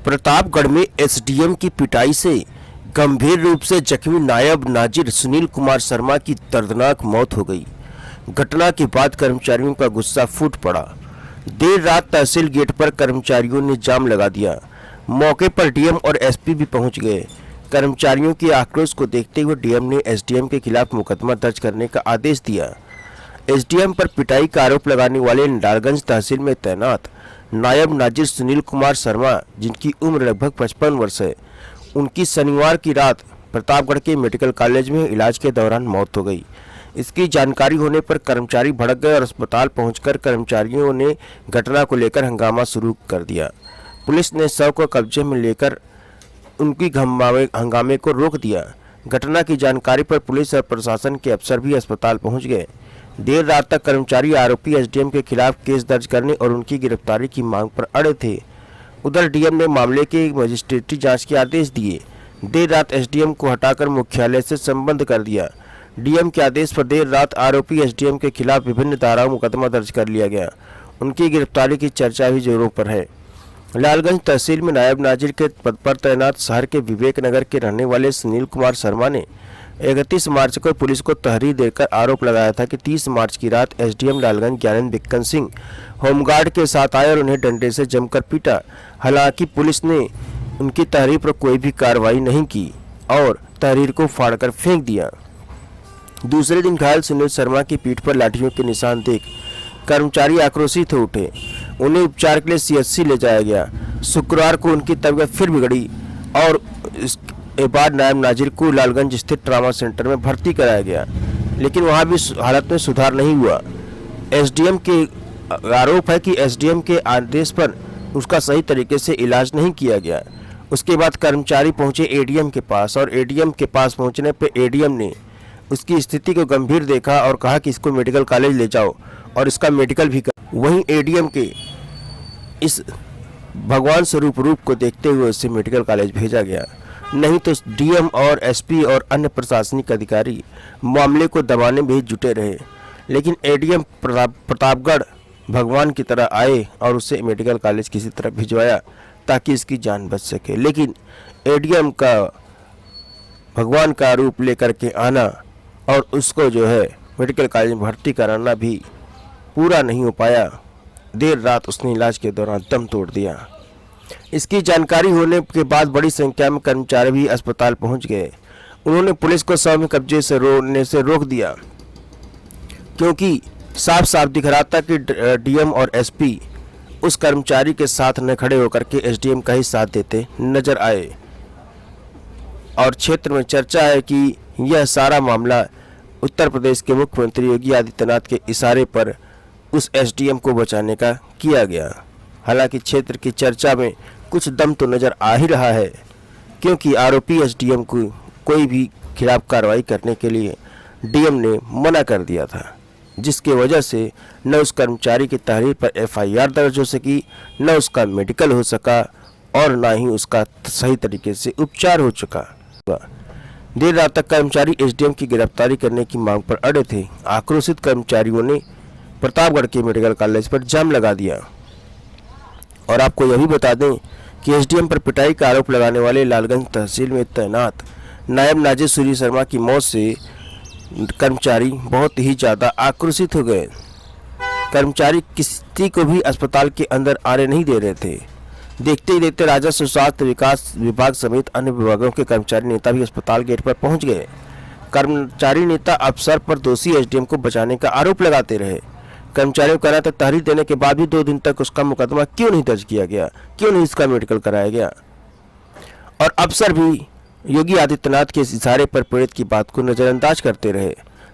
प्रतापगढ़ में एसडीएम की पिटाई से गंभीर रूप से जख्मी नायब नाजिर सुनील कुमार शर्मा की दर्दनाक मौत हो गई। घटना के बाद कर्मचारियों का गुस्सा फूट पड़ा। देर रात तहसील गेट पर कर्मचारियों ने जाम लगा दिया। मौके पर डीएम और एसपी भी पहुंच गए। कर्मचारियों के आक्रोश को देखते हुए डीएम ने एसडीएम के खिलाफ मुकदमा दर्ज करने का आदेश दिया। एसडीएम पर पिटाई का आरोप लगाने वाले डालगंज तहसील में तैनात नायब नाजिर सुनील कुमार शर्मा, जिनकी उम्र लगभग 55 वर्ष है, उनकी शनिवार की रात प्रतापगढ़ के मेडिकल कॉलेज में इलाज के दौरान मौत हो गई। इसकी जानकारी होने पर कर्मचारी भड़क गए और अस्पताल पहुंचकर कर्मचारियों ने घटना को लेकर हंगामा शुरू कर दिया। पुलिस ने शव को कब्जे में लेकर उनकी हंगामे को रोक दिया। घटना की जानकारी पर पुलिस और प्रशासन के अफसर भी अस्पताल पहुंच गए। देर रात तक कर्मचारी आरोपी एसडीएम के खिलाफ केस दर्ज करने और उनकी गिरफ्तारी की मांग पर अड़े थे। उधर डीएम ने मामले के मजिस्ट्रेटी जांच के आदेश दिए। देर रात एसडीएम को हटाकर मुख्यालय से संबद्ध कर दिया। डीएम के आदेश पर देर रात आरोपी एसडीएम के खिलाफ विभिन्न धाराओं मुकदमा दर्ज कर लिया गया। उनकी गिरफ्तारी की चर्चा भी जोरों पर है। लालगंज तहसील में नायब नाजिर के पद पर तैनात शहर के विवेक नगर के रहने वाले सुनील कुमार शर्मा ने 31 मार्च को पुलिस को तहरीर देकर आरोप लगाया था कि 30 मार्च की रात एसडीएम लालगंज ज्ञानेंद्र बिक्कन सिंह होमगार्ड के साथ आए और उन्हें डंडे से जमकर पीटा। हालांकि पुलिस ने उनकी तहरीर पर कोई भी कार्रवाई नहीं की और तहरीर को फाड़कर फेंक दिया। दूसरे दिन घायल सुनील शर्मा की पीठ पर लाठियों के निशान देख कर्मचारी आक्रोशित हो उठे। उन्हें उपचार के लिए सीएचसी ले जाया गया। शुक्रवार को उनकी तबीयत फिर बिगड़ी और इसके बाद नायब नाजिर को लालगंज स्थित ट्रामा सेंटर में भर्ती कराया गया, लेकिन वहां भी हालत में सुधार नहीं हुआ। एसडीएम के आरोप है कि एसडीएम के आदेश पर उसका सही तरीके से इलाज नहीं किया गया। उसके बाद कर्मचारी पहुंचे एडीएम के पास और एडीएम के पास पहुंचने पर एडीएम ने उसकी स्थिति को गंभीर देखा और कहा कि इसको मेडिकल कॉलेज ले जाओ और इसका मेडिकल भी कर। वहीं एडीएम के इस भगवान स्वरूप रूप को देखते हुए उसे मेडिकल कॉलेज भेजा गया। नहीं तो डीएम और एसपी और अन्य प्रशासनिक अधिकारी मामले को दबाने में जुटे रहे, लेकिन एडीएम प्रतापगढ़ भगवान की तरह आए और उसे मेडिकल कॉलेज किसी तरह भिजवाया ताकि इसकी जान बच सके। लेकिन एडीएम का भगवान का रूप लेकर के आना और उसको जो है मेडिकल कॉलेज में भर्ती कराना भी पूरा नहीं हो पाया। देर रात उसने इलाज के दौरान दम तोड़ दिया। इसकी जानकारी होने के बाद बड़ी संख्या में कर्मचारी भी अस्पताल पहुंच गए। उन्होंने पुलिस को शव में कब्जे से रोकने से रोक दिया, क्योंकि साफ साफ दिख रहा था कि डीएम और एसपी उस कर्मचारी के साथ न खड़े होकर के एसडीएम का ही साथ देते नजर आए। और क्षेत्र में चर्चा है कि यह सारा मामला उत्तर प्रदेश के मुख्यमंत्री योगी आदित्यनाथ के इशारे पर उस एसडीएम को बचाने का किया गया। हालांकि क्षेत्र की चर्चा में कुछ दम तो नजर आ ही रहा है, क्योंकि आरोपी एसडीएम को कोई भी खिलाफ कार्रवाई करने के लिए डीएम ने मना कर दिया था, जिसके वजह से न उस कर्मचारी की तहरीर पर एफआईआर दर्ज हो सकी, न उसका मेडिकल हो सका और न ही उसका सही तरीके से उपचार हो चुका। देर रात तक कर्मचारी एसडीएम की गिरफ्तारी करने की मांग पर अड़े थे। आक्रोशित कर्मचारियों ने प्रतापगढ़ के मेडिकल कॉलेज पर जाम लगा दिया। और आपको यह भी बता दें कि एसडीएम पर पिटाई का आरोप लगाने वाले लालगंज तहसील में तैनात नायब नाजिर सुनील शर्मा की मौत से कर्मचारी बहुत ही ज़्यादा आक्रोशित हो गए। कर्मचारी किसी को भी अस्पताल के अंदर आने नहीं दे रहे थे। देखते ही देखते राजस्व स्वास्थ्य विकास विभाग समेत अन्य विभागों के कर्मचारी नेता भी अस्पताल गेट पर पहुंच गए। कर्मचारी नेता अफसर पर दोषी एसडीएम को बचाने का आरोप लगाते रहे। कर्मचारियों का कहना था तहरीर देने के बाद भी 2 दिन तक उसका मुकदमा क्यों नहीं दर्ज किया गया, क्यों नहीं इसका मेडिकल कराया गया। और अफसर भी योगी आदित्यनाथ के इस इशारे पर पीड़ित की बात को नजरअंदाज करते रहे,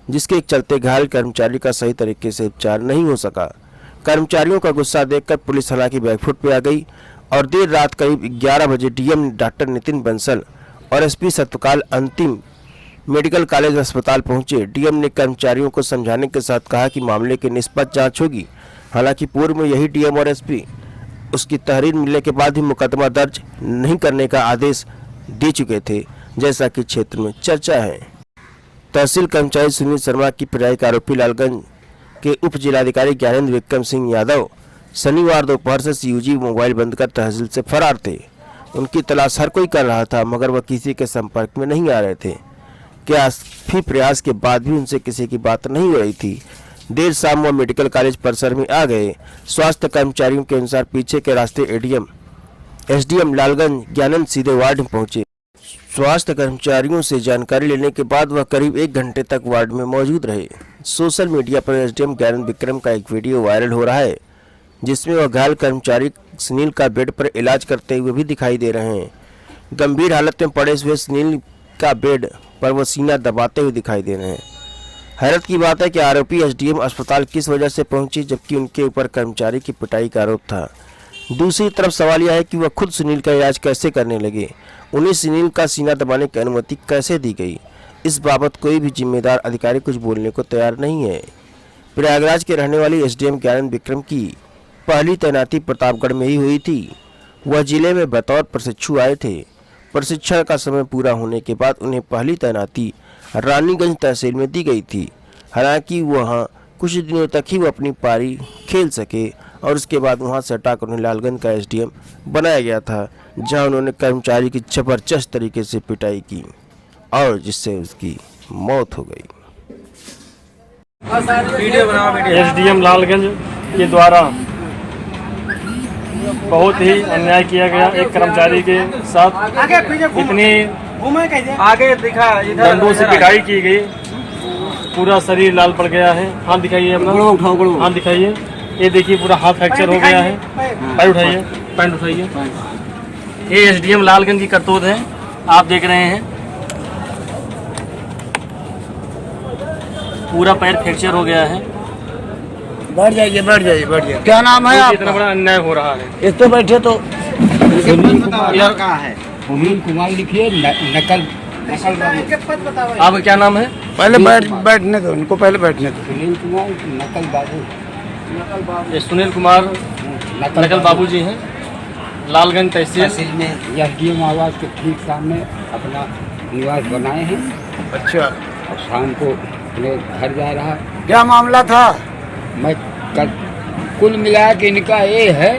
जिसके चलते घायल कर्मचारी का सही तरीके से उपचार नहीं हो सका। कर्मचारियों का गुस्सा देखकर पुलिस हालांकि बैकफुट पे आ गई और देर रात करीब 11 बजे डीएम डॉक्टर नितिन बंसल और एसपी सत्यकाल अंतिम मेडिकल कॉलेज अस्पताल पहुंचे। डीएम ने कर्मचारियों को समझाने के साथ कहा कि मामले की निष्पक्ष जांच होगी। हालांकि पूर्व में यही डीएम और एसपी उसकी तहरीर मिलने के बाद ही मुकदमा दर्ज नहीं करने का आदेश दे चुके थे, जैसा कि क्षेत्र में चर्चा है। तहसील कर्मचारी सुनील शर्मा की पिटाई का आरोपी लालगंज के उप जिलाधिकारी ज्ञानेंद्र बिक्कम सिंह यादव शनिवार दोपहर से सीयूजी मोबाइल बंद कर तहसील से फरार थे। उनकी तलाश हर कोई कर रहा था, मगर वह किसी के संपर्क में नहीं आ रहे थे। काफी प्रयास के बाद भी उनसे किसी की बात नहीं हो रही थी। देर शाम वह मेडिकल कॉलेज परिसर में आ गए। स्वास्थ्य कर्मचारियों के अनुसार पीछे के रास्ते एसडीएम लालगंज ज्ञानंद सीधे वार्ड में पहुंचे। स्वास्थ्य कर्मचारियों से जानकारी लेने के बाद वह करीब 1 घंटे तक वार्ड में मौजूद रहे। सोशल मीडिया पर एसडीएम ज्ञानंद विक्रम का एक वीडियो वायरल हो रहा है, जिसमें वह घायल कर्मचारी सुनील का बेड पर इलाज करते हुए भी दिखाई दे रहे हैं। गंभीर हालत में पड़े हुए सुनील का बेड पर वह सीना दबाते हुए दिखाई दे रहे हैं। हैरत की बात है कि आरोपी एसडीएम अस्पताल किस वजह से पहुंची, जबकि उनके ऊपर कर्मचारी की पिटाई का आरोप था। दूसरी तरफ सवाल यह है कि वह खुद सुनील का इलाज कैसे करने लगे, उन्हें सुनील का सीना दबाने की अनुमति कैसे दी गई। इस बाबत कोई भी जिम्मेदार अधिकारी कुछ बोलने को तैयार नहीं है। प्रयागराज के रहने वाली एसडीएम ज्ञानंद विक्रम की पहली तैनाती प्रतापगढ़ में ही हुई थी। वह जिले में बतौर प्रशिक्षु आए थे। प्रशिक्षण का समय पूरा होने के बाद उन्हें पहली तैनाती रानीगंज तहसील में दी गई थी। हालांकि वहां कुछ दिनों तक ही वो अपनी पारी खेल सके और उसके बाद वहां से हटाकर उन्हें लालगंज का एसडीएम बनाया गया था, जहां उन्होंने कर्मचारी की जबरदस्त तरीके से पिटाई की और जिससे उसकी मौत हो गई। एसडीएम लालगंज के द्वारा बहुत ही अन्याय किया गया। एक कर्मचारी के साथ इतनी आगे दिखा डंडों से पिटाई की गई, पूरा शरीर लाल पड़ गया है। हाथ दिखाइए अपना, हाथ दिखाइए। ये देखिए पूरा हाथ फ्रैक्चर हो गया है। पैर उठाइए, पैंट उठाइए। ये एसडीएम लालगंज की करतूत है, आप देख रहे हैं। पूरा पैर फ्रैक्चर हो गया है। बैठ जाइए, बैठ जाइए, बैठ जाइए। क्या नाम है आपका? इतना बड़ा अन्याय हो रहा है। इस पे बैठे तो सुनील कुमार कहाँ है? सुनील कुमार लिखिए, नकल आपका क्या नाम है? पहले बैठने दो उनको, पहले बैठने दो। सुनील कुमार नकल बाबू, ये सुनील कुमार नकल बाबू जी हैं, लालगंज तहसील में एसडीएम आवास के ठीक सामने अपना निवास बनाए हैं। अच्छा, और शाम को अपने घर जा रहा। क्या मामला था? मैं कुल मिला के इनका ये है